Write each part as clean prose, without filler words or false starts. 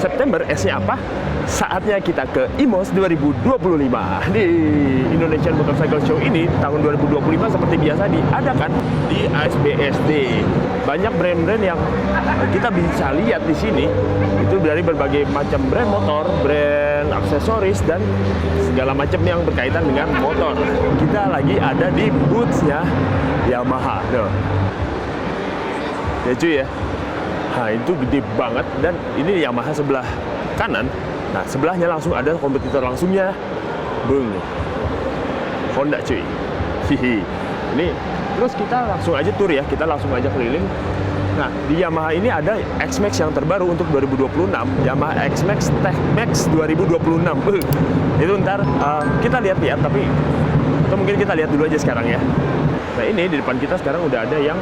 September, S-nya apa? Saatnya kita ke IMOS 2025. Di Indonesian Motorcycle Show ini tahun 2025 seperti biasa diadakan di ASBSD. Banyak brand-brand yang kita bisa lihat di sini itu dari berbagai macam brand motor, brand aksesoris dan segala macam yang berkaitan dengan motor. Kita lagi ada di booth-nya Yamaha. Tuh. Ya cuy ya. Nah itu gede banget dan ini Yamaha sebelah kanan. Nah sebelahnya langsung ada kompetitor langsungnya, Bung Honda cuy. Hihi. Ini terus kita langsung aja tur ya, kita langsung aja keliling. Nah di Yamaha ini ada X-Max yang terbaru untuk 2026, Yamaha X-Max Tech Max 2026. Itu ntar kita lihat-lihat, tapi atau mungkin kita lihat dulu aja sekarang ya. Nah ini di depan kita sekarang udah ada yang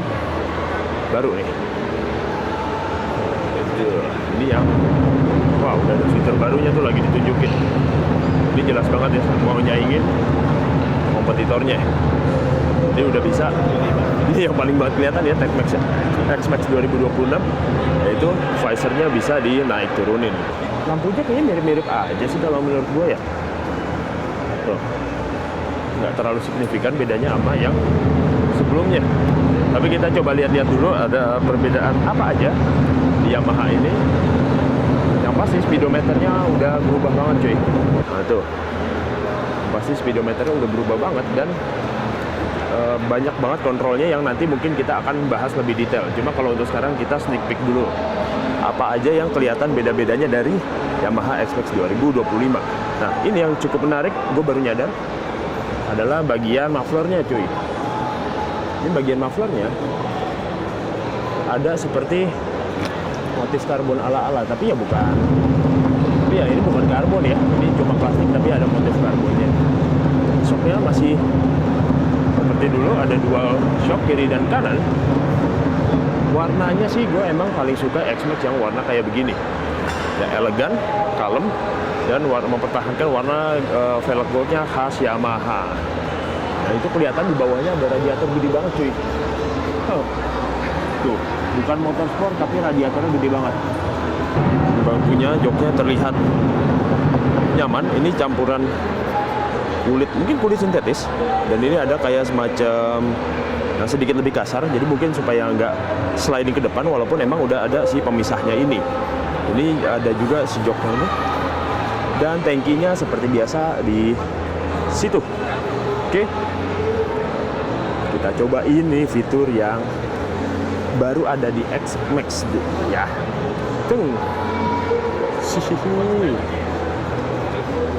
baru nih. Ini yang wow, udah ada fitur barunya tuh lagi ditunjukin. Ini jelas banget ya, mau nyaingin kompetitornya. Ini udah bisa. Ini yang paling banget kelihatan ya, Tech Max X-Max 2026, yaitu visornya bisa dinaik turunin. Lampunya kayaknya mirip-mirip aja sih kalau menurut gue ya. Tuh, nggak terlalu signifikan bedanya sama yang sebelumnya. Tapi kita coba lihat-lihat dulu ada perbedaan apa aja di Yamaha ini. Yang pasti speedometernya udah berubah banget cuy. Nah tuh, pasti speedometernya udah berubah banget dan banyak banget kontrolnya yang nanti mungkin kita akan bahas lebih detail. Cuma kalau untuk sekarang kita sneak peek dulu apa aja yang kelihatan beda-bedanya dari Yamaha X-Max 2025. Nah ini yang cukup menarik, gue baru nyadar, adalah bagian mufflernya cuy. Ini bagian mufflernya ada seperti motif karbon ala-ala, tapi ya bukan. Tapi ya ini bukan karbon ya, ini cuma plastik tapi ada motif karbonnya. Shocknya masih seperti dulu, ada dual shock kiri dan kanan. Warnanya sih gue emang paling suka X-Max yang warna kayak begini. Ya elegan, kalem, dan mempertahankan warna velg goldnya khas Yamaha. Nah itu kelihatan di bawahnya ada radiator gede banget cuy. Tuh, bukan motor sport tapi radiatornya gede banget. Bangkunya, joknya terlihat nyaman. Ini campuran kulit, mungkin kulit sintetis. Dan ini ada kayak semacam yang sedikit lebih kasar. Jadi mungkin supaya nggak sliding ke depan, walaupun emang udah ada si pemisahnya ini. Ini ada juga si joknya ini. Dan tangkinya seperti biasa di situ. Oke. Kita coba ini fitur yang baru ada di X-Max ya. Tung.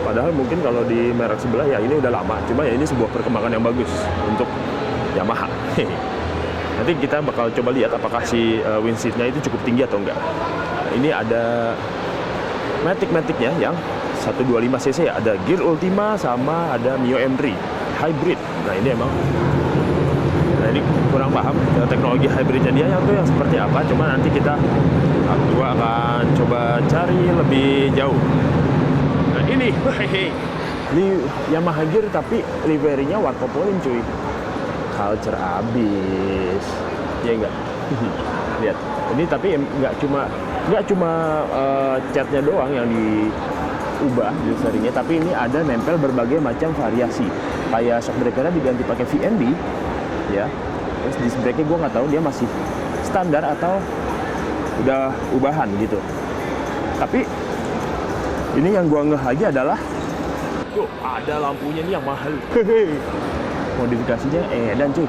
Padahal mungkin kalau di merek sebelah ya ini udah lama. Cuma ya ini sebuah perkembangan yang bagus untuk Yamaha. Nanti kita bakal coba lihat apakah si windshield-nya itu cukup tinggi atau enggak. Nah, ini ada matic-maticnya yang 125cc ya. Ada Gear Ultima sama ada Mio M3 hybrid. Nah ini emang, nah ini kurang paham teknologi hybridnya dia yang seperti apa. Cuma nanti aku akan coba cari lebih jauh. Nah ini Yamaha Gear tapi liverynya warkopolin cuy. Culture abis, ya enggak? Lihat, ini tapi nggak cuma catnya doang yang diubah liverynya, tapi ini ada nempel berbagai macam variasi. Kayak shock breakernya diganti pakai VND, ya. Terus disc brake-nya gue nggak tahu dia masih standar atau udah ubahan gitu. Tapi ini yang gue ngeh lagi adalah tuh ada lampunya nih yang mahal. Modifikasinya dan cuy,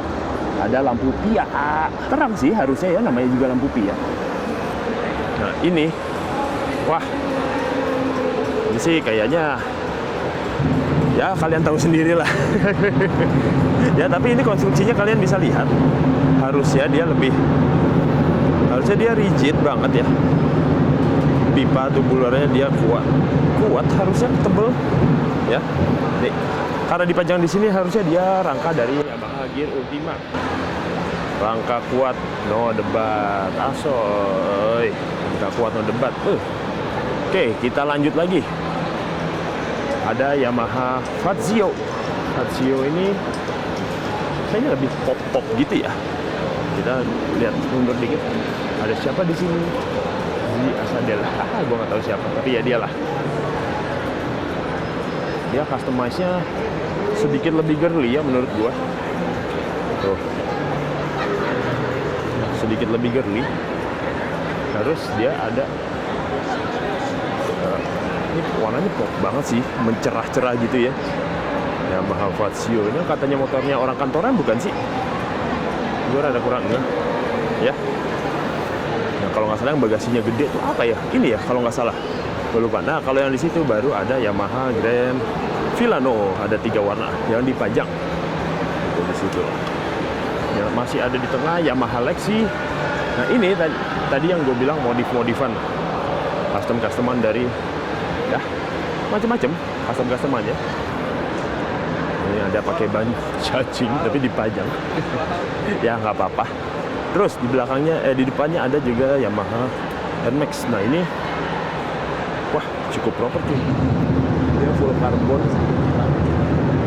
ada lampu pia. Terang sih harusnya ya, namanya juga lampu pia. Nah ini, wah, ini sih kayaknya ya kalian tahu sendirilah. Ya tapi ini konstruksinya kalian bisa lihat, harusnya dia rigid banget ya. Pipa tubularnya dia kuat harusnya tebel ya. Nih, karena dipajang di sini harusnya dia rangka dari Yamaha Gear Ultima. Rangka kuat, no debat, asoy. Rangka kuat, no debat. Oke, kita lanjut lagi. Ada Yamaha Fazio. Fazio ini kayaknya lebih pop gitu ya. Kita lihat mundur dikit. Ada siapa di sini? Kenji Asadel. Gue nggak tahu siapa, tapi ya dialah. Dia customize-nya sedikit lebih girly ya menurut gue. Tuh, sedikit lebih girly. Terus dia ada ini warnanya pop banget sih, mencerah-cerah gitu ya. Yamaha Fazio ini katanya motornya orang kantoran bukan sih? Gue rada kurang enggak ya. Nah, kalau nggak salah yang bagasinya gede tuh apa ya? Ini ya kalau nggak salah. Gue lupa. Nah, kalau yang di situ baru ada Yamaha Grand Villano, ada 3 warna yang dipajang. Itu di situ. Yang masih ada di tengah Yamaha Lexi. Nah, ini tadi yang gue bilang modif-modifan, custom-customan dari ya macam-macam custom-customan ya. Ini ada pakai ban cacing tapi dipajang. Ya nggak apa-apa. Terus di belakangnya, di depannya ada juga Yamaha NMAX. Nah ini, wah cukup proper cuy. Dia full karbon.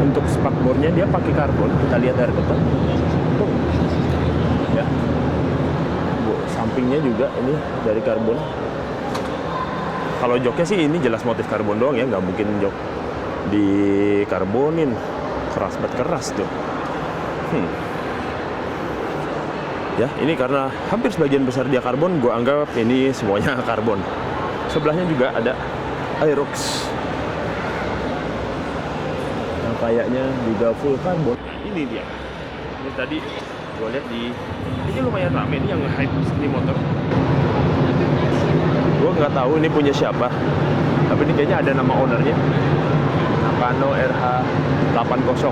Untuk spakbornya dia pakai karbon. Kita lihat dari depan. Tuh, ya. Sampingnya juga ini dari karbon. Kalau joknya sih ini jelas motif karbon doang ya, nggak mungkin jok di karbonin. Keras banget, keras tuh. Ya, ini karena hampir sebagian besar dia karbon, gue anggap ini semuanya karbon. Sebelahnya juga ada Aerox yang kayaknya juga full karbon. Ini dia. Ini tadi gue lihat ini lumayan rame nih yang hype ini motor. Gue nggak tahu ini punya siapa, tapi ini kayaknya ada nama ownernya. Nakano RH80,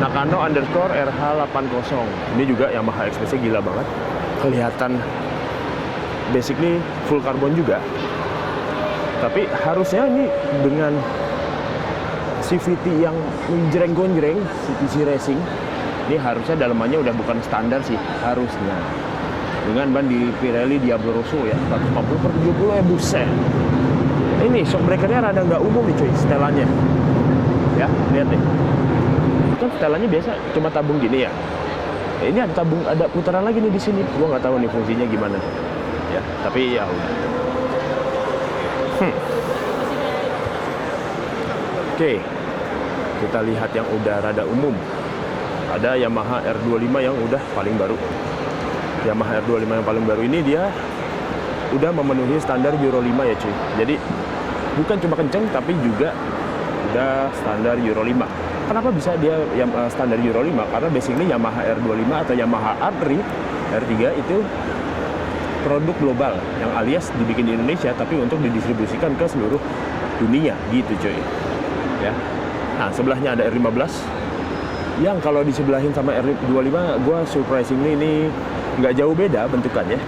Nakano _RH80. Ini juga Yamaha XPC gila banget. Kelihatan basic nih full karbon juga. Tapi harusnya ini dengan CVT yang menjreng-gonjreng, CVT Racing, ini harusnya dalamannya udah bukan standar sih, harusnya. Dengan ban di Pirelli Diablo Rosso ya, 140/70 ya, buset. Ini shock breakernya rada nggak umum nih cuy, setelannya. Ya, lihat deh. Kan setelannya biasa cuma tabung gini ya. Ini ada tabung, ada putaran lagi nih di sini. Gua nggak tahu nih fungsinya gimana. Ya, tapi ya udah. Oke. Kita lihat yang udah rada umum. Ada Yamaha R25 yang udah paling baru. Yamaha R25 yang paling baru ini dia udah memenuhi standar Euro 5 ya cuy. Jadi bukan cuma kenceng tapi juga udah standar Euro 5. Kenapa bisa dia standar Euro 5? Karena basically Yamaha R25 atau Yamaha R3 itu produk global yang alias dibikin di Indonesia tapi untuk didistribusikan ke seluruh dunia gitu cuy. Ya. Nah, sebelahnya ada R15 yang kalau disebelahin sama R25 gue surprisingly ini nggak jauh beda bentukannya.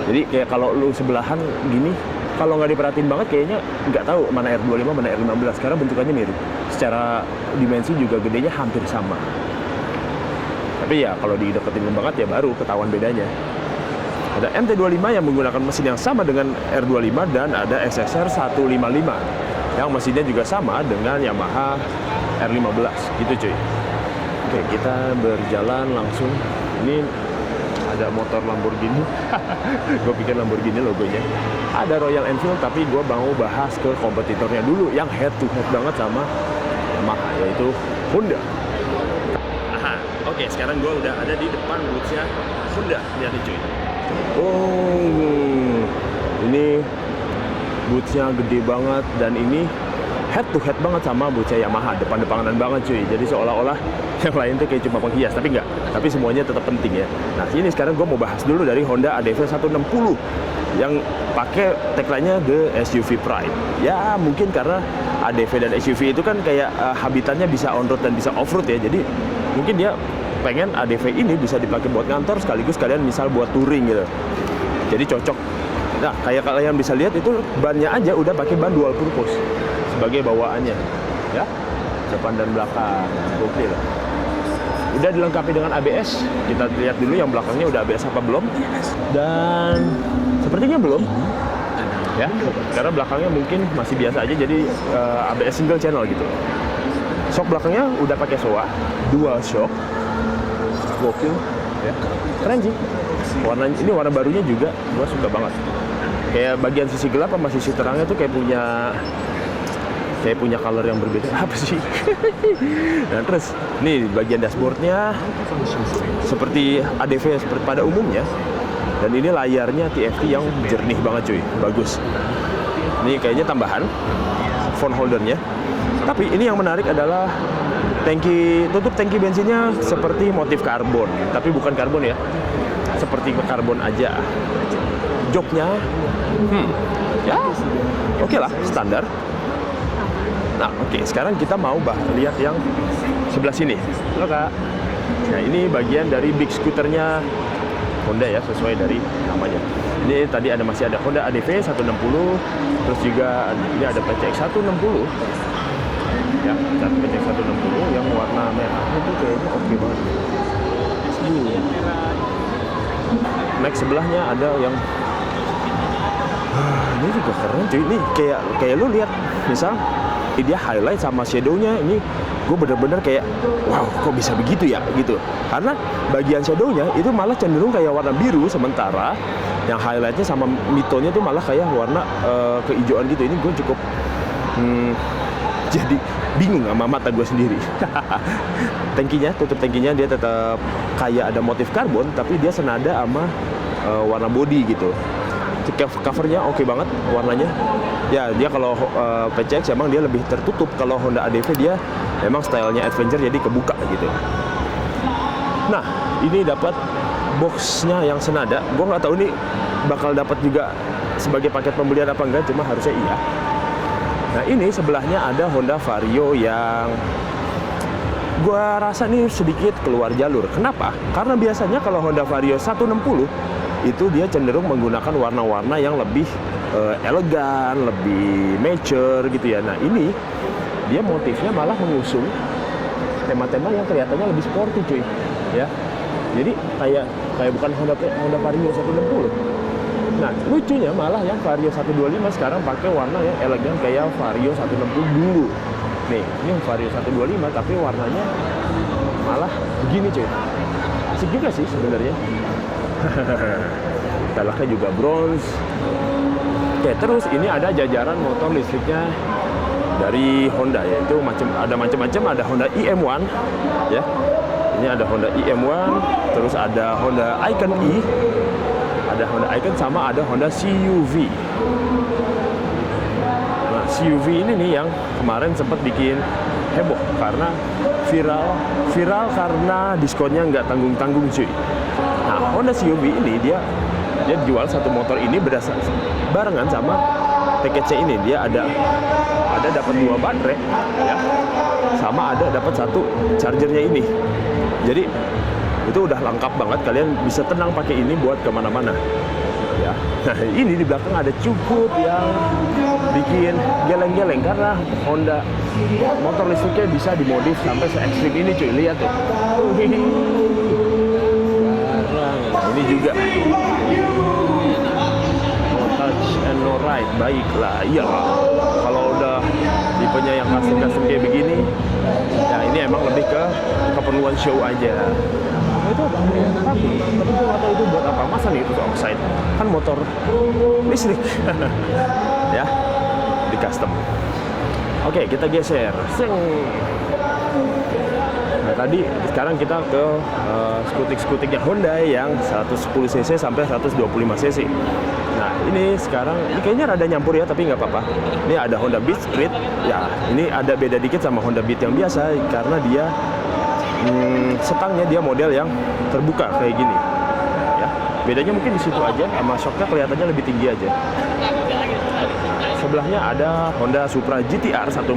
Jadi kayak kalau lu sebelahan gini, kalau nggak diperhatiin banget kayaknya nggak tahu mana R25 mana R15 karena bentukannya mirip. Secara dimensi juga gedenya hampir sama. Tapi ya kalau dideketin banget ya baru ketahuan bedanya. Ada MT25 yang menggunakan mesin yang sama dengan R25 dan ada SSR 155 yang mesinnya juga sama dengan Yamaha R15 gitu cuy. Oke, kita berjalan langsung. Ini ada motor Lamborghini. Gue pikir Lamborghini logonya. Ada Royal Enfield, tapi gue mau bahas ke kompetitornya dulu yang head to head banget sama Yamaha, yaitu Honda. Oke, sekarang gue udah ada di depan booth-nya Honda. Lihat cuy. Oh, ini booth-nya gede banget dan ini head to head banget sama booth-nya Yamaha, depan-depanan banget cuy. Jadi seolah-olah yang lain tuh kayak cuma penghias, tapi enggak. Tapi semuanya tetap penting ya. Nah, ini sekarang gue mau bahas dulu dari Honda ADV 160 yang pakai tagline-nya The SUV Pride. Ya, mungkin karena ADV dan SUV itu kan kayak habitatnya bisa on-road dan bisa off-road ya. Jadi mungkin dia pengen ADV ini bisa dipakai buat ngantor sekaligus kalian misal buat touring gitu. Jadi cocok. Nah, kayak kalian bisa lihat itu bannya aja udah pakai ban dual purpose sebagai bawaannya, ya, depan dan belakang. Oke lah. Udah dilengkapi dengan ABS. Kita lihat dulu yang belakangnya udah ABS apa belum. Dan sepertinya belum. Ya, karena belakangnya mungkin masih biasa aja, jadi ABS single channel gitu. Shock belakangnya udah pakai SOA, dual shock. Gokil, ya. Keren sih. Warna ini warna barunya juga gua suka banget. Kayak bagian sisi gelap sama sisi terangnya tuh kayak punya color yang berbeda. Apa sih? Nah terus nih bagian dashboardnya seperti ADV seperti pada umumnya. Dan ini layarnya TFT yang jernih banget cuy, bagus. Ini kayaknya tambahan phone holdernya. Tapi ini yang menarik adalah tutup tangki bensinnya seperti motif karbon, tapi bukan karbon ya, seperti karbon aja. Joknya, ya oke lah, standar. Nah oke, sekarang kita mau lihat yang sebelah sini. Halo kak. Nah ini bagian dari big scooternya Honda ya, sesuai dari namanya. Ini tadi masih ada Honda ADV 160, terus juga ini ada PCX 160. Ya, PCX 160 yang warna merah itu kayaknya oke banget. Next sebelahnya ada yang ini juga keren cuy. Ini kayak lu lihat, misal dia highlight sama shadownya, ini gue bener-bener kayak wow kok bisa begitu ya gitu, karena bagian shadownya itu malah cenderung kayak warna biru, sementara yang highlightnya sama midtone-nya tuh malah kayak warna kehijauan gitu. Ini gue cukup jadi bingung sama mata gue sendiri. Tutup tangkinya dia tetap kayak ada motif karbon, tapi dia senada sama warna body gitu. Covernya oke banget warnanya. Ya dia kalau PCX emang dia lebih tertutup, kalau Honda ADV dia emang stylenya adventure jadi kebuka gitu. Nah ini dapat boxnya yang senada. Gue nggak tahu nih bakal dapat juga sebagai paket pembelian apa enggak, cuma harusnya iya. Nah ini sebelahnya ada Honda Vario yang gue rasa nih sedikit keluar jalur. Kenapa? Karena biasanya kalau Honda Vario 160 itu dia cenderung menggunakan warna-warna yang lebih elegan, lebih mature gitu ya. Nah ini dia motifnya malah mengusung tema-tema yang kelihatannya lebih sporty cuy ya. Jadi kayak bukan Honda Vario 160. Nah lucunya malah yang Vario 125 sekarang pakai warna yang elegan kayak Vario 160 dulu. Nih ini Vario 125 tapi warnanya malah begini cuy. Asik juga sih sebenarnya. Velgnya juga bronze. Oke, terus ini ada jajaran motor listriknya dari Honda, yaitu ada macam-macam. Ada Honda IM1 ya. Ini ada Honda IM1, terus ada Honda Icon E, ada Honda Icon, sama ada Honda CUV. Nah CUV ini nih yang kemarin sempat bikin heboh karena viral karena diskonnya nggak tanggung-tanggung cuy. Nah Honda CUV ini dia jual satu motor ini barengan sama package ini. Dia ada dapat 2 baterai ya, sama ada dapat 1 chargernya ini. Jadi itu udah lengkap banget, kalian bisa tenang pakai ini buat kemana-mana ya. Nah ini di belakang ada cukup yang bikin geleng-geleng karena Honda motor listriknya bisa dimodif sampai se-ekstrim ini cuy. Lihat tuh. Ini juga no touch and no ride. Baiklah, iyalah. Kalau udah tipenya yang custom kayak begini, ya ini emang lebih ke keperluan show aja. Itu tapi gue nggak tahu itu buat apa. Masa nih itu oxide? Kan motor listrik. Ya, di custom. Oke, kita geser. Nah tadi sekarang kita ke skutik-skutiknya Honda yang 110cc sampai 125cc. Nah ini sekarang ini kayaknya rada nyampur ya, tapi nggak apa-apa. Ini ada Honda Beat Street ya. Ini ada beda dikit sama Honda Beat yang biasa karena dia setangnya dia model yang terbuka kayak gini ya. Bedanya mungkin di situ aja, sama shocknya kelihatannya lebih tinggi aja. Sebelahnya ada Honda Supra GTR 150.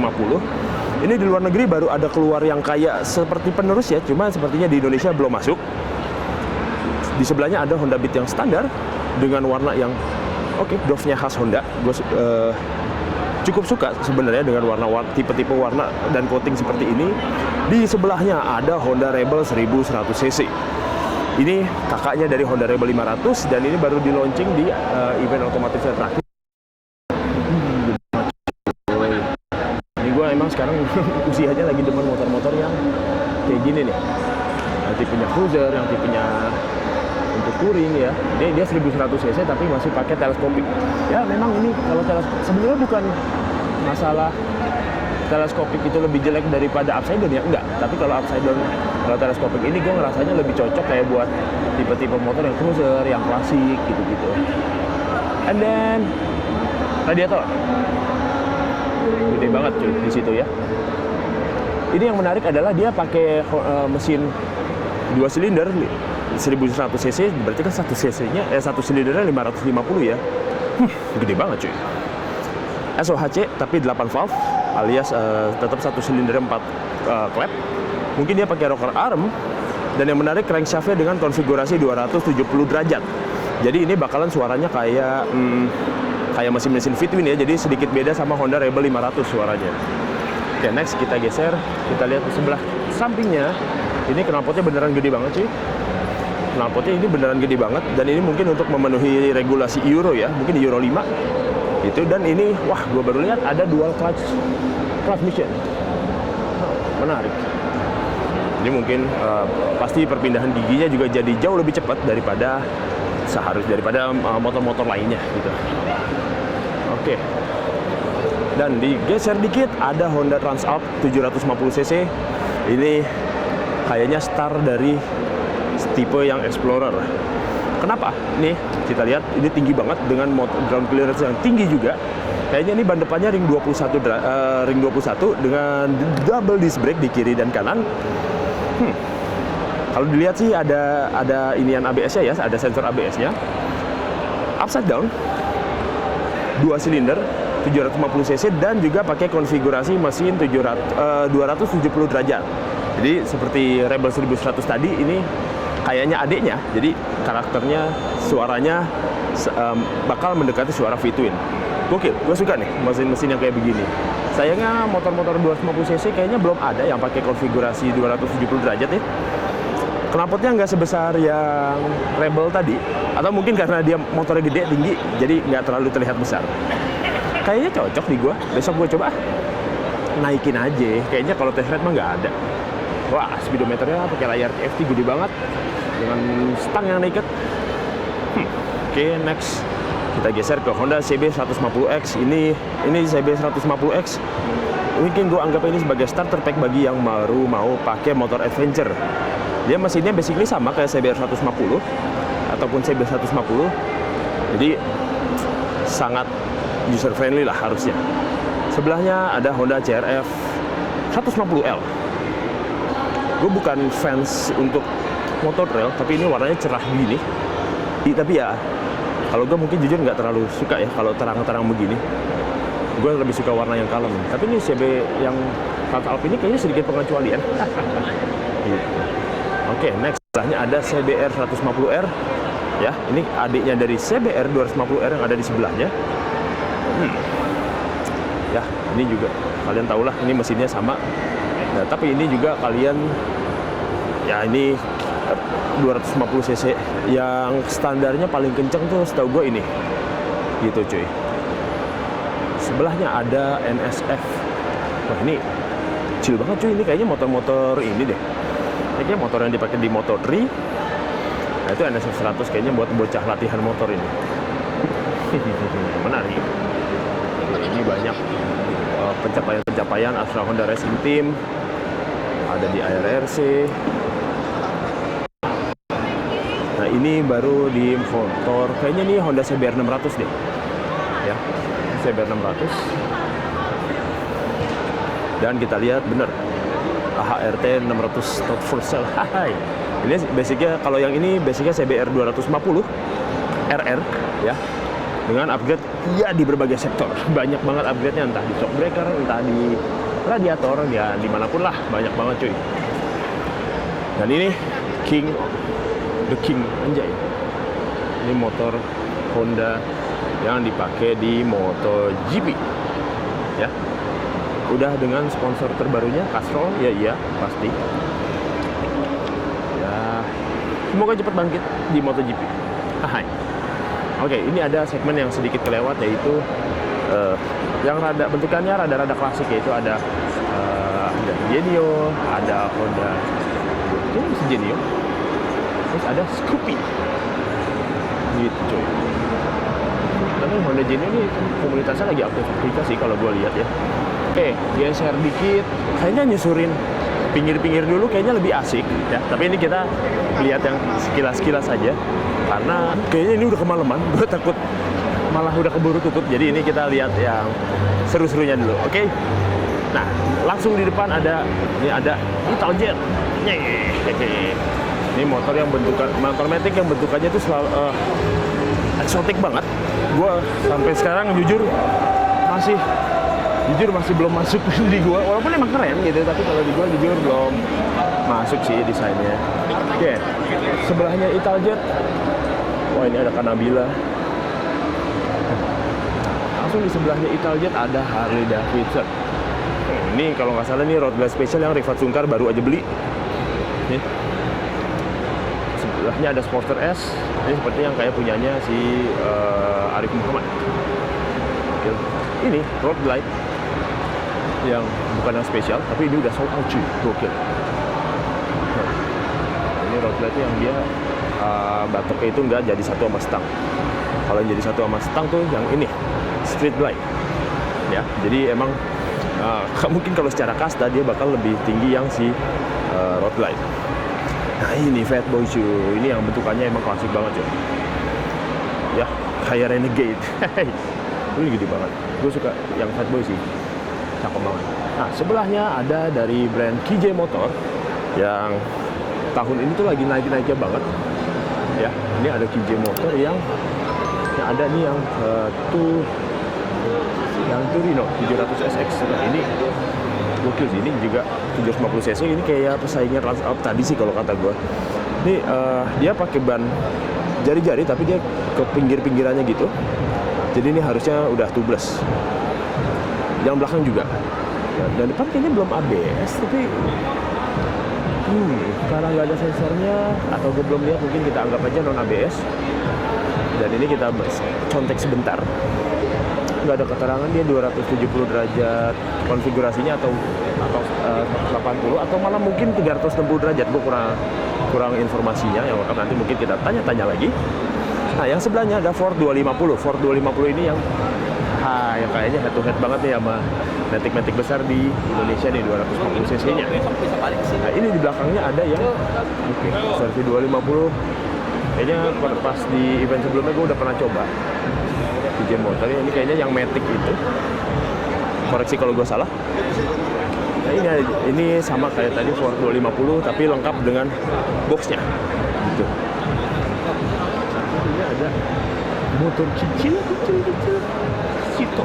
Ini di luar negeri baru ada keluar yang kayak seperti penerus ya, cuma sepertinya di Indonesia belum masuk. Di sebelahnya ada Honda Beat yang standar dengan warna yang oke, Dove-nya khas Honda. Gue cukup suka sebenarnya dengan tipe-tipe warna dan coating seperti ini. Di sebelahnya ada Honda Rebel 1100cc. Ini kakaknya dari Honda Rebel 500 dan ini baru di launching di event otomotif yang terakhir. Gue emang sekarang usianya lagi demen motor-motor yang kayak gini nih, yang tipenya cruiser, yang tipenya untuk touring ya. Dia 1100 cc tapi masih pakai teleskopik. Ya memang ini kalau sebenarnya bukan masalah teleskopik itu lebih jelek daripada upside down ya, enggak. Tapi kalau upside down, kalau teleskopik ini gue ngerasanya lebih cocok kayak buat tipe-tipe motor yang cruiser, yang klasik gitu-gitu. And then radiator gede banget cuy di situ ya. Ini yang menarik adalah dia pakai mesin 2 silinder 1100 cc, berarti kan 1 cc-nya 1 silindernya 550 ya. Gede banget cuy. SOHC tapi 8 valve alias tetap 1 silinder 4 klep. Mungkin dia pakai rocker arm, dan yang menarik crankshaft-nya dengan konfigurasi 270 derajat. Jadi ini bakalan suaranya kayak mesin-mesin V-twin ya, jadi sedikit beda sama Honda Rebel 500 suaranya. Oke, next kita geser, kita lihat di sebelah sampingnya. Ini knalpotnya beneran gede banget cuy. Knalpotnya ini beneran gede banget, dan ini mungkin untuk memenuhi regulasi Euro ya, mungkin Euro 5 itu. Dan ini, wah, gue baru lihat ada dual clutch transmission. Menarik. Ini mungkin pasti perpindahan giginya juga jadi jauh lebih cepat daripada motor-motor lainnya gitu. Oke. Dan digeser dikit ada Honda Transalp 750 cc. Ini kayaknya star dari tipe yang Explorer. Kenapa? Nih, kita lihat ini tinggi banget dengan ground clearance yang tinggi juga. Kayaknya ini ban depannya ring 21 dengan double disc brake di kiri dan kanan. Kalau dilihat sih ada inian ABS-nya ya, ada sensor ABS-nya. Upside down, 2 silinder, 750 cc dan juga pakai konfigurasi mesin 270 derajat. Jadi seperti Rebel 1100 tadi, ini kayaknya adiknya. Jadi karakternya, suaranya bakal mendekati suara V-twin. Gokil, gue suka nih mesin-mesin yang kayak begini. Sayangnya motor-motor 250 cc kayaknya belum ada yang pakai konfigurasi 270 derajat ya. Knalpotnya nggak sebesar yang Rebel tadi, atau mungkin karena dia motornya gede, tinggi, jadi nggak terlalu terlihat besar. Kayaknya cocok di gua. Besok gua coba naikin aja. Kayaknya kalau test ride mah nggak ada. Wah, speedometernya pakai layar TFT gede banget dengan stang yang naked. Oke, next kita geser ke Honda CB 150X. Ini CB 150X. Mungkin gue anggap ini sebagai starter pack bagi yang baru mau pakai motor adventure. Dia mesinnya basically sama kayak CBR 150 ataupun CB 150. Jadi sangat user friendly lah harusnya. Sebelahnya ada Honda CRF 150L. Gue bukan fans untuk motor trail, tapi ini warnanya cerah gini. Tapi ya, kalau gue mungkin jujur nggak terlalu suka ya kalau terang-terang begini. Gue lebih suka warna yang kalem. Tapi ini CB yang Transalp ini kayaknya sedikit pengecualian. Oke, next sebelahnya ada CBR 150R. Ya, ini adiknya dari CBR 250R yang ada di sebelahnya. Ya, ini juga kalian tahulah ini mesinnya sama. Nah, tapi ini juga kalian ya ini 250 cc yang standarnya paling kenceng tuh setahu gue ini. Gitu cuy. Sebelahnya ada NSF. Wah, ini chill banget cuy, ini kayaknya motor-motor ini deh. Kayaknya motor yang dipakai di Moto3. Nah, itu NSF 100 kayaknya buat bocah latihan motor ini. Menarik. Ini banyak pencapaian-pencapaian Astra Honda Racing Team. Ada di ARRC. Nah, ini baru di motor. Kayaknya ini Honda CBR 600 deh. Ya, CBR 600. Dan kita lihat bener AHRT 600 not for sale. Hai. Ini basicnya, kalau yang ini basicnya CBR 250 RR ya, dengan upgrade ya di berbagai sektor. Banyak banget upgrade-nya, entah di shock breaker, entah di radiator, ya dimanapun lah, banyak banget cuy. Dan ini The King anjay. Ini motor Honda yang dipakai di MotoGP ya. Udah dengan sponsor terbarunya Castrol, ya iya pasti. Ya, semoga cepat bangkit di MotoGP. Hai. Oke, ini ada segmen yang sedikit kelewat, yaitu yang bentukannya rada-rada klasik, yaitu ada Genio, ada Honda, ini bisa Genio, terus ada Scoopy. gitu cuy. Tapi Honda Genie ini komunitasnya lagi aktif sih kalau gue lihat ya. Oke, geser dikit, kayaknya nyusurin pinggir-pinggir dulu kayaknya lebih asik ya. Tapi ini kita lihat yang sekilas-sekilas saja karena kayaknya ini udah kemalaman. Gue takut malah udah keburu tutup. Jadi ini kita lihat yang seru-serunya dulu. Oke. Nah, langsung di depan ada Italjet. Ini motor matic yang bentukannya itu selalu eksotik banget. Gue sampai sekarang jujur masih belum masuk di gua, walaupun emang keren gitu, tapi kalau di gua jujur belum masuk sih desainnya. Oke, sebelahnya Italjet. Wah, ini ada Kanabila. Langsung di sebelahnya Italjet ada Harley Davidson. Ini kalau nggak salah nih road glide special yang Rifat Sungkar baru aja beli. Nih. Sebelahnya ada Sportster S. Ini seperti yang kayak punyanya si Arif Muhammad. Oke. Ini road glide yang bukan yang spesial, tapi ini udah sold out cuy, gokil. Nah, ini road glide yang dia batoknya itu nggak jadi satu sama stang. Kalau yang jadi satu sama stang tuh yang ini street glide, ya. Jadi emang mungkin kalau secara kasta dia bakal lebih tinggi yang si road glide. Nah ini Fatboy cuy, ini yang bentukannya emang klasik banget cuy. Ya kayak Renegade. Ini gede banget. Gue suka yang Fatboy sih. Cakep banget. Nah, sebelahnya ada dari brand KJ Motor yang tahun ini tuh lagi naik-naiknya banget. Ya, ini ada KJ Motor yang ada nih yang Torino 700SX. Nah, ini gokil sih, ini juga 750 cc. Ini kayak pesaingnya Trans Alp tadi sih kalau kata gue. Ini dia pakai ban jari-jari tapi dia ke pinggir-pinggirannya gitu. Jadi ini harusnya udah tubeless. Yang belakang juga. Ya, dan depan kayaknya belum ABS, tapi karena nggak ada sensornya atau gue belum lihat, mungkin kita anggap aja non ABS. Dan ini kita contek sebentar. Nggak ada keterangan dia 270 derajat konfigurasinya atau 180 atau malah mungkin 360 derajat. Gue kurang informasinya, yang akan nanti mungkin kita tanya-tanya lagi. Nah, yang sebelahnya ada Ford 250. Ford 250 ini yang kayaknya head to head banget nih sama Matic besar di Indonesia nih, 250 cc-nya. Nah, ini di belakangnya ada yang versi 250. Kayaknya pas di event sebelumnya gue udah pernah coba KJ Motor. Ini kayaknya yang Matic itu. Koreksi kalau gue salah. Nah, ini sama kayak tadi Ford 250 tapi lengkap dengan boxnya. Gitu. Ini ada motor kecil. Cito.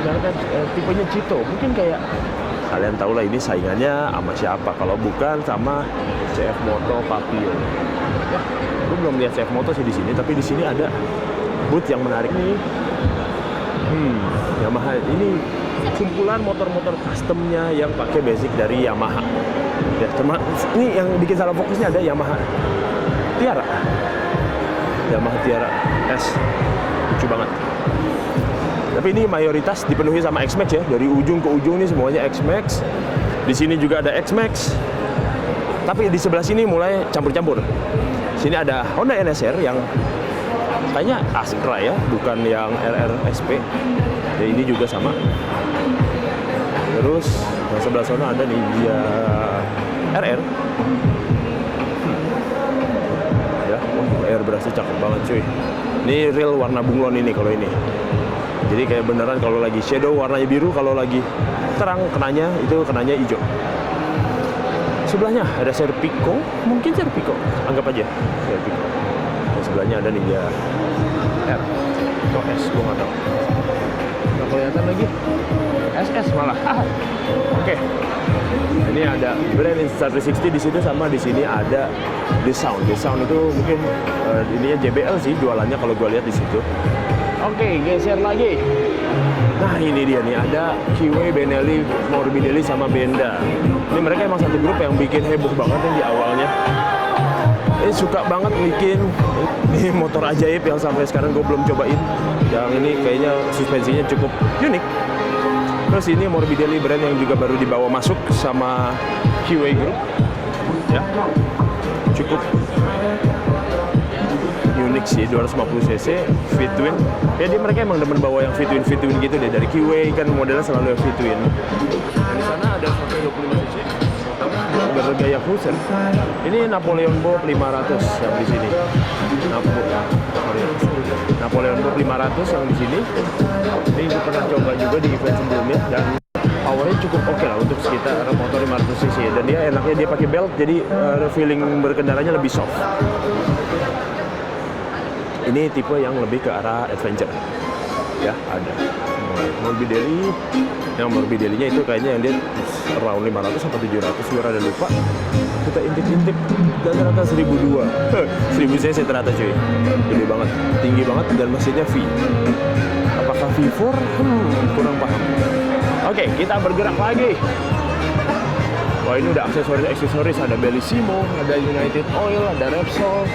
Nah, kan tipenya Cito. Mungkin kayak kalian tahu lah ini saingannya sama siapa. Kalau bukan sama CF Moto Papio. Ya, gue belum lihat CF Moto sih di sini, tapi di sini ada booth yang menarik nih. Yamaha ini kumpulan motor-motor customnya yang pakai basic dari Yamaha. Ya, ini yang bikin salah fokusnya ada Yamaha Tiara S. Lucu banget. Tapi ini mayoritas dipenuhi sama X-Max ya. Dari ujung ke ujung nih semuanya X-Max. Di sini juga ada X-Max. Tapi di sebelah sini mulai campur-campur. Sini ada Honda NSR yang kayaknya asik lah ya, bukan yang RRSP. Ya, ini juga sama. Terus yang sebelah sana ada nih dia RR. Ya, airbrushnya cakep banget cuy. Ini real warna bunglon ini kalau ini. Jadi kayak beneran kalau lagi shadow warnanya biru, kalau lagi terang kenanya hijau. Sebelahnya ada Serpico, mungkin Serpico, anggap aja Serpico. Dan sebelahnya ada nih ya R atau S, gue nggak tahu. Nggak kelihatan lagi. SS malah. Oke. Ini ada brand Insta360 di situ, sama di sini ada The Sound. The Sound itu mungkin ininya JBL sih jualannya kalau gue lihat di situ. Oke, geser lagi. Nah, ini dia nih, ada Kiwi, Benelli, Morbidelli sama Benda. Ini mereka emang satu grup yang bikin heboh banget nih di awalnya. Ini suka banget bikin ini motor ajaib yang sampai sekarang gue belum cobain. Yang ini kayaknya suspensinya cukup unik. Terus ini Morbidelli brand yang juga baru dibawa masuk sama Kiwi Group. Ya, cukup unik unik sih, 250cc V-twin. Ya mereka emang demen bawa yang V-twin gitu deh. Dari Kiwi kan modelnya selalu yang V-twin. Di sana ada 125cc bergaya cruiser. Ini Napoleon Bob 500 yang di sini. Napoleon Bob 500 yang di sini. Ini gue pernah coba juga di event sebelumnya dan powernya cukup oke lah untuk sekitar motor 500cc, dan dia enaknya dia pakai belt, jadi feeling berkendaranya lebih soft. Ini tipe yang lebih ke arah adventure. Ya, ada Morbidelli. Yang Morbidelli-nya itu kayaknya yang dia around 500 sampai 700, gue rada lupa. Kita intip-intip dan ternyata 1002. 1000 cc ternyata cuy. Gede banget, tinggi banget, dan mesinnya V. Apakah V4? Kurang paham. Oke, kita bergerak lagi. Wah, ini udah aksesoris, ada Bellissimo, ada United Oil, ada Repsol,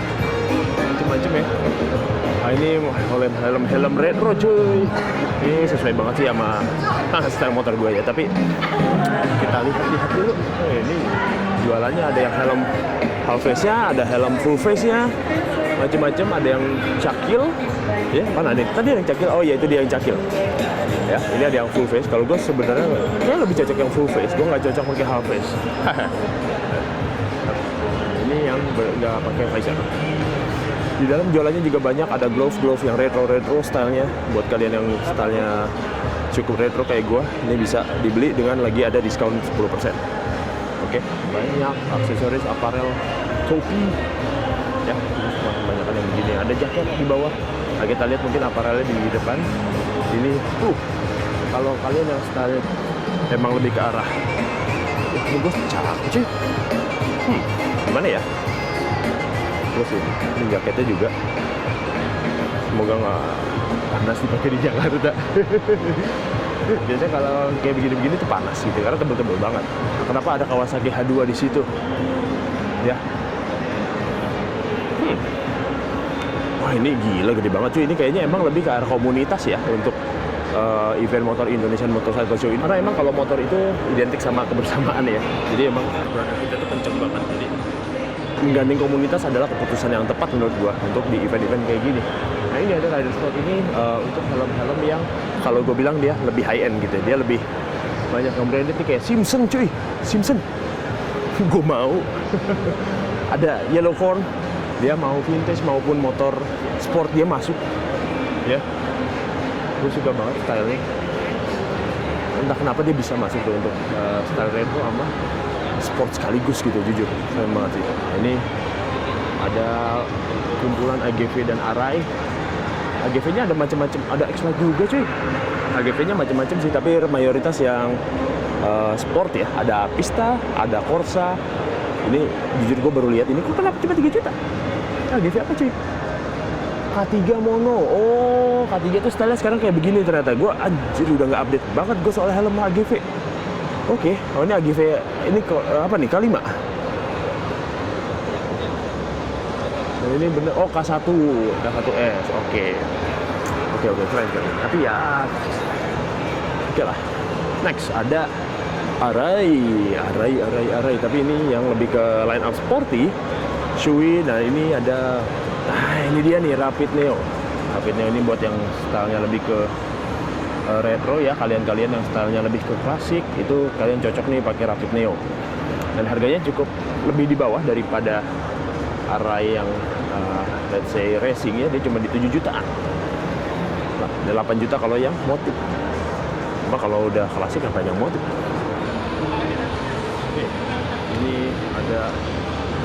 macam-macam ya. Nah, ini helm retro cuy. Ini sesuai banget sih sama style motor gue ya. Tapi kita lihat dulu. Ini jualannya ada yang helm half face-nya, ada helm full face-nya, macam-macam. Ada yang cakil, ya mana nih? Tadi ada yang cakil. Oh iya, itu dia yang cakil. Ya, ini ada yang full face. Kalau gue sebenarnya kayak lebih cocok yang full face. Gue nggak cocok pakai half face. Ini yang nggak pakai visor. Di dalam jualannya juga banyak, ada glove yang retro stylenya. Buat kalian yang stylenya cukup retro kayak gue, ini bisa dibeli dengan lagi ada diskon 10%. Oke, banyak aksesoris, aparel, topi. Ya, banyak yang begini. Ada jaket di bawah. Nah, kita lihat mungkin aparelnya di depan. Ini kalau kalian yang style emang lebih ke arah ini gue cakep cuy. Gimana ya? Terus ini jaketnya juga, semoga nggak panas dipakai di Jakarta. Biasanya kalau kayak begini-begini tuh panas gitu, karena tebel-tebel banget. Kenapa ada Kawasaki H2 di situ? Ya. Wah, ini gila gede banget cuy. Ini kayaknya emang lebih ke arah komunitas ya untuk event motor Indonesian Motorcycle Show ini. Karena emang kalau motor itu identik sama kebersamaan ya. Jadi emang produk kita tuh kenceng banget. Jadi menggandeng komunitas adalah keputusan yang tepat menurut gua untuk di event-event kayak gini. Nah, ini ada Rider Sport ini untuk helm-helm yang kalau gue bilang dia lebih high end gitu. Dia lebih banyak yang branded nih, kayak Simpson cuy. Simpson. Gue mau. Ada Yellowcorn. Dia mau vintage maupun motor sport dia masuk. Ya. Gue suka banget stylenya. Entah kenapa dia bisa masuk tuh untuk style retro sama sport sekaligus gitu, jujur keren banget sih. Nah, ini ada kumpulan AGV dan Arai. AGV-nya ada macam-macam, ada X-Lite juga cuy. AGV-nya macam-macam sih, tapi mayoritas yang sport ya. Ada Pista, ada Corsa. Ini jujur gue baru lihat ini, kok kenapa cuma 3 juta? AGV apa cuy? K3 mono. Oh, K3 tuh style sekarang kayak begini ternyata. Gue anjir udah nggak update banget gue soal helm AGV. Oke, oh ini AGV ini apa nih? K5. Nah, ini bener. Oh, K1 S. Oke, keren. Tapi ya, oke lah. Next ada Arai. Tapi ini yang lebih ke line up sporty. Shui. Nah, ini ada. Nah, ini dia nih Rapid Neo. Rapid Neo ini buat yang stylenya lebih ke retro ya, kalian yang stylenya lebih ke klasik, itu kalian cocok nih pakai Rapid Neo. Dan harganya cukup lebih di bawah daripada Arai yang let's say racing ya, dia cuma di 7 jutaan. Nah, ada 8 juta kalau yang motif. Cuma kalau udah klasik apa yang motif? Oke. Ini ada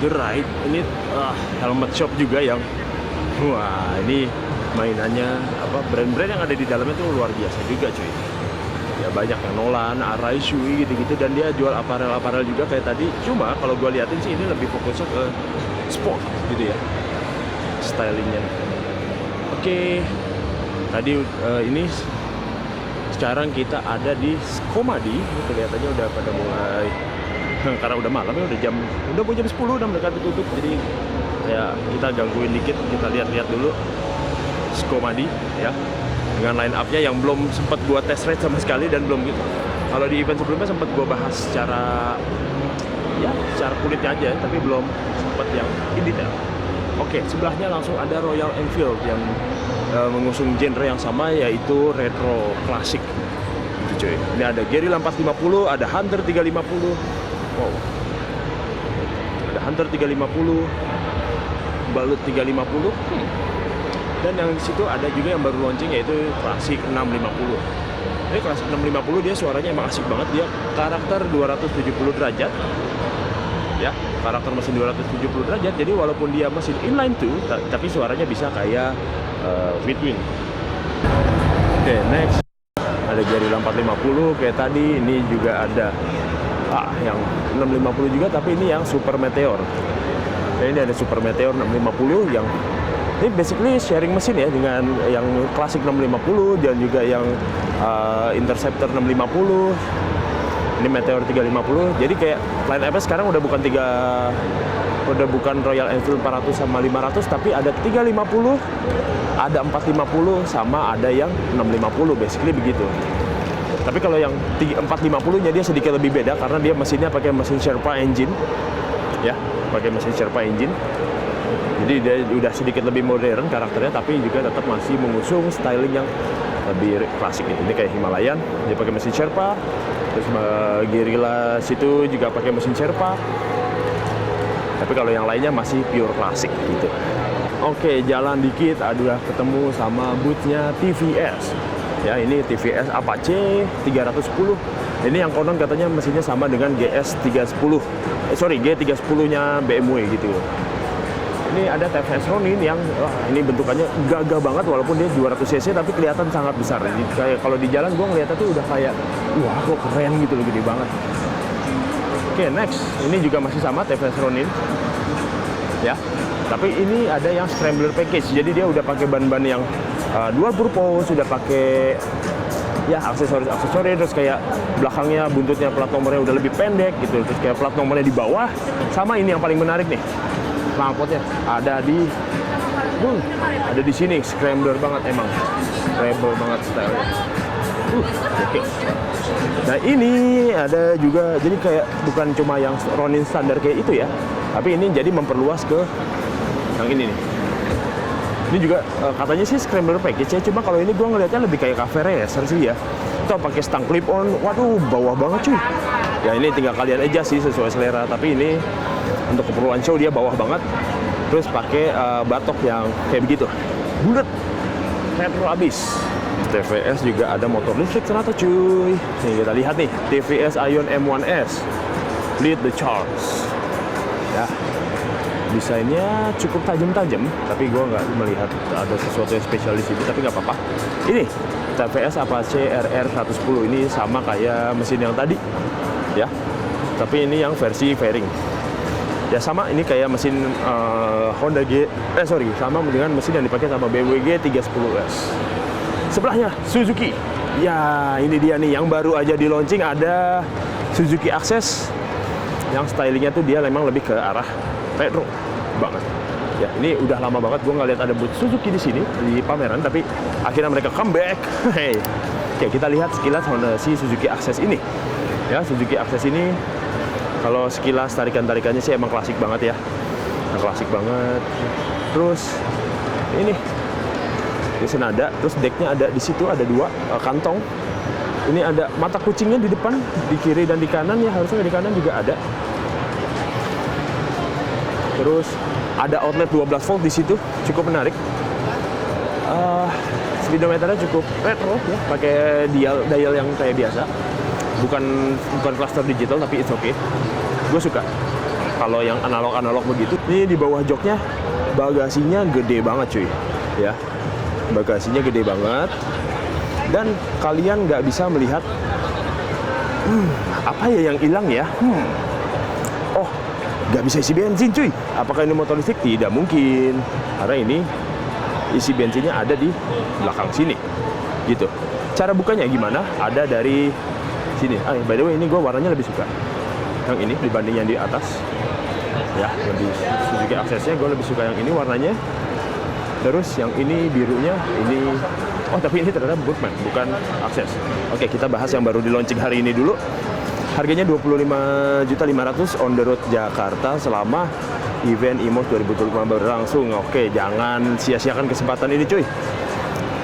The Ride, ini helmet shop juga yang wah, ini mainannya apa, brand-brand yang ada di dalamnya tuh luar biasa juga cuy. Ya banyak yang Nolan, Arai, Shui gitu-gitu, dan dia jual aparel juga kayak tadi. Cuma kalau gue liatin sih ini lebih fokusnya ke sport gitu ya, stylingnya. Oke. Tadi ini sekarang kita ada di Skomadi. Kelihatannya udah pada mulai karena udah malam ya, udah mau jam 10, udah mendekati tutup. Jadi ya kita gangguin dikit, kita lihat-lihat dulu Skomadi ya, dengan line up-nya yang belum sempat gua test ride sama sekali dan belum gitu. Kalau di event sebelumnya sempat gua bahas secara kulitnya aja, tapi belum sempat yang in detail. Oke, sebelahnya langsung ada Royal Enfield yang mengusung genre yang sama, yaitu retro klasik. Gitu cuy. Ini ada Guerrilla 450, ada Hunter 350. Wow. Ada Hunter 350, Balut 350. Dan yang di situ ada juga yang baru launching, yaitu klasik 650. Ini klasik 650 dia suaranya emang asik banget, dia karakter 270 derajat. Ya, karakter mesin 270 derajat. Jadi walaupun dia mesin inline 2, tapi suaranya bisa kayak midwing. Oke, next ada Guerrilla 450 kayak tadi. Ini juga ada yang 650 juga, tapi ini yang Super Meteor. Ini ada Super Meteor 650 yang ini basically sharing mesin ya dengan yang klasik 650 dan juga yang Interceptor 650. Ini Meteor 350. Jadi kayak line up sekarang udah bukan Royal Enfield 400 sama 500, tapi ada 350, ada 450 sama ada yang 650, basically begitu. Tapi kalau yang 450-nya dia sedikit lebih beda karena dia mesinnya pakai mesin Sherpa engine. Ya, pakai mesin Sherpa engine. Jadi dia udah sedikit lebih modern karakternya, tapi juga tetap masih mengusung styling yang lebih klasik gitu. Ini kayak Himalayan, dia pakai mesin Sherpa. Terus Guerrilla situ juga pakai mesin Sherpa. Tapi kalau yang lainnya masih pure klasik gitu. Oke, jalan dikit udah ketemu sama boothnya TVS. Ya, ini TVS Apache 310. Ini yang konon katanya mesinnya sama dengan GS310. G310-nya BMW gitu. Ini ada TVS Ronin yang ini bentukannya gagah banget, walaupun dia 200 cc tapi kelihatan sangat besar. Jadi kayak kalau di jalan gue ngeliatnya tuh udah kayak wah kok keren gitu loh, gede banget. Oke, next ini juga masih sama TVS Ronin ya, tapi ini ada yang Scrambler Package. Jadi dia udah pakai ban-ban yang dual purpose, sudah pakai ya aksesoris, terus kayak belakangnya buntutnya plat nomornya udah lebih pendek gitu, terus kayak plat nomornya di bawah. Sama ini yang paling menarik nih, knalpotnya ada di sini. Scrambler banget emang, rebel banget stylenya. Oke. Nah ini ada juga, jadi kayak bukan cuma yang Ronin standar kayak itu ya, tapi ini jadi memperluas ke yang ini nih. Ini juga katanya sih Scrambler Package ya, cuma kalau ini gue ngelihatnya lebih kayak cafe racer sih ya. Itu pakai stang clip on, waduh bawah banget cuy. Ya ini tinggal kalian aja sih sesuai selera, tapi ini untuk keperluan show dia bawah banget. Terus pakai batok yang kayak begitu, bulat, retro abis. TVS juga ada motor listrik ternyata cuy. Nih kita lihat nih, TVS Ion M1S lead the charge. Ya, desainnya cukup tajam-tajam, tapi gue nggak melihat ada sesuatu yang spesial di sini, tapi nggak apa-apa. Ini TVS Apache RR110, ini sama kayak mesin yang tadi ya, tapi ini yang versi fairing. Ya sama, ini kayak mesin sama dengan mesin yang dipakai sama BMW G310S. Sebelahnya Suzuki. Ya ini dia nih yang baru aja di launching, ada Suzuki Access yang stylingnya tuh dia memang lebih ke arah retro banget. Ya ini udah lama banget gue nggak lihat ada booth Suzuki di sini di pameran, tapi akhirnya mereka comeback. Hey. Oke, kita lihat sekilas Honda si Suzuki Access ini. Ya Suzuki Access ini kalau sekilas tarikannya sih emang klasik banget ya, klasik banget. Terus ini senada, terus decknya ada di situ, ada dua kantong. Ini ada mata kucingnya di depan, di kiri dan di kanan ya, harusnya di kanan juga ada. Terus ada outlet 12 volt di situ, cukup menarik. Speedometernya cukup retro ya, pakai dial yang kayak biasa. Bukan cluster digital, tapi it's okay. Gue suka kalau yang analog begitu. Ini di bawah joknya bagasinya gede banget cuy ya. Bagasinya gede banget dan kalian nggak bisa melihat apa ya yang hilang ya. Oh, nggak bisa isi bensin cuy. Apakah ini motor listrik? Tidak mungkin, karena ini isi bensinnya ada di belakang sini gitu. Cara bukanya gimana? Ada dari sini. By the way, ini gue warnanya lebih suka yang ini dibanding yang di atas ya. Yang di Suzuki Access-nya gue lebih suka yang ini warnanya. Terus yang ini birunya ini, tapi ini ternyata Bootman, bukan Access. Oke, kita bahas yang baru di launching hari ini dulu. Harganya 25.500.000 on the road Jakarta selama Event IMOS 2025 berlangsung. Oke, jangan sia-siakan kesempatan ini cuy.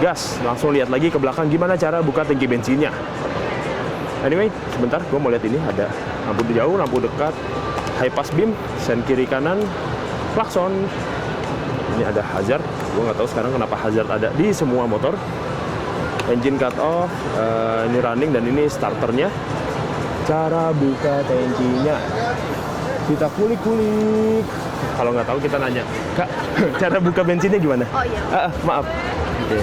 Gas, langsung lihat lagi ke belakang gimana cara buka tangki bensinnya. Anyway, sebentar gue mau lihat ini ada lampu jauh, lampu dekat, high pass beam, sen kiri kanan, klakson. Ini ada hazard, gue nggak tahu sekarang kenapa hazard ada di semua motor. Engine cut off, ini running dan ini starternya. Cara buka tangkinya, kita kulik-kulik. Kalau nggak tahu kita nanya, Kak, cara buka bensinnya gimana? Oh iya. Maaf. Oke.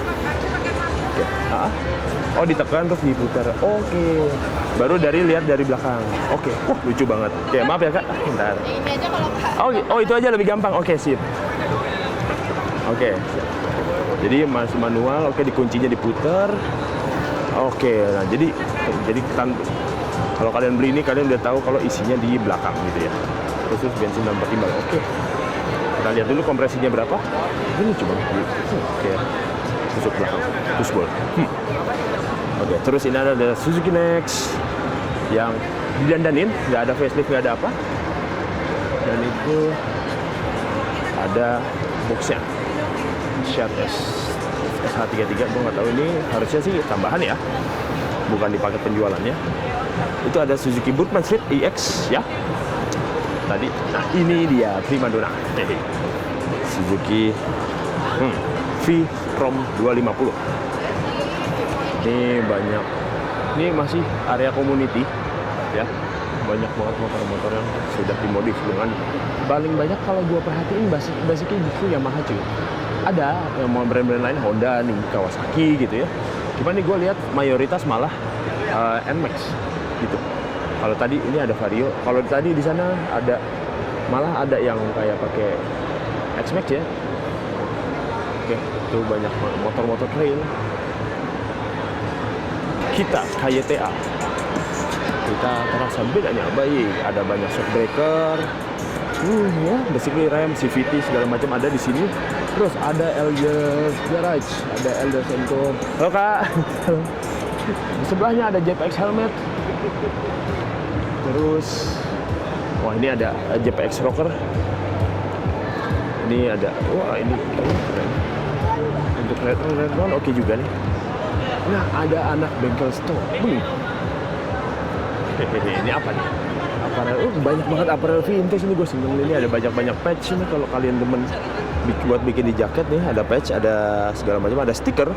Oh, ditekan terus diputar. Oke. Baru lihat dari belakang. Oke. Lucu banget. Oke, maaf ya Kak. Bentar. Ini aja kalau Kak. Oh, itu aja lebih gampang. Oke, sip. Oke. Jadi masih manual. Oke, dikuncinya diputar. Oke. Nah, jadi kalau kalian beli ini kalian udah tahu kalau isinya di belakang gitu ya. Khusus bensin dan pertimbang. Oke. Kita lihat dulu kompresinya berapa. Ini coba. Oke. Tusuk belakang. Pushboard. Oke, terus ini ada Suzuki Next yang didandanin, nggak ada facelift, nggak ada apa. Dan itu ada boxnya. Sharp SH33, gue nggak tahu ini harusnya sih tambahan ya, bukan di paket penjualannya. Itu ada Suzuki Burgman Street EX ya. Tadi, nah ini dia primadona. Suzuki V-Prom 250. Ini banyak. Ini masih area community ya. Banyak banget motor-motor yang sudah dimodif dengan paling banyak kalau gua perhatiin basicnya justru Yamaha cuy. Ada yang mau brand-brand lain, Honda nih, Kawasaki gitu ya. Cuman nih gua lihat mayoritas malah NMAX gitu. Kalau tadi ini ada Vario, kalau tadi di sana malah ada yang kayak pakai X-Max ya. Oke, itu banyak motor-motor trail. Kita KYTA, kita terasa bedanya baik. Ada banyak shock breaker, ya, basically rem, CVT segala macam ada di sini. Terus ada Elder Garage, ada Elder Center. Halo Kak. Sebelahnya ada JPX helmet. Terus, wah ini ada JPX rocker. Ini ada, wah ini keren. Untuk retro oke juga nih. Nah, ada anak bengkel store. Ini apa nih? Apparel. Banyak banget apparel vintage ini gue seneng. Ini ada banyak patch ini kalau kalian demen buat bikin di jaket nih. Ada patch, ada segala macam. Ada stiker.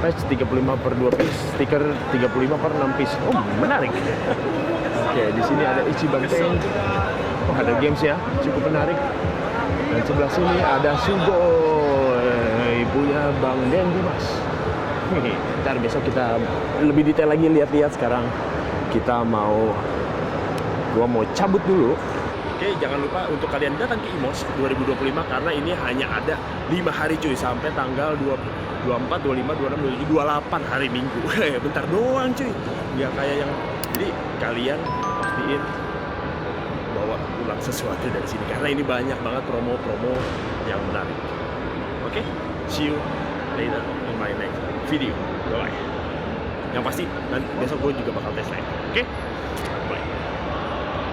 Patch 35 per 2 piece. Stiker 35 per 6 piece. Oh, menarik. Oke, di sini ada Ichiban Tank. Oh, ada games ya. Cukup menarik. Dan sebelah sini ada Sugo. Ibunya Bang Den Dimas. Ntar besok kita lebih detail lagi lihat-lihat. Sekarang gua mau cabut dulu. Oke, jangan lupa untuk kalian datang ke IMOS 2025 karena ini hanya ada 5 hari cuy, sampai tanggal 24, 25, 26, 27, 28 hari Minggu. Bentar doang cuy. Nggak kayak yang, jadi kalian pastiin bawa pulang sesuatu dari sini karena ini banyak banget promo-promo yang menarik. Oke, see you later in my next video. Bye-bye. Yang pasti, nanti besok gue juga bakal tes drive. Oke?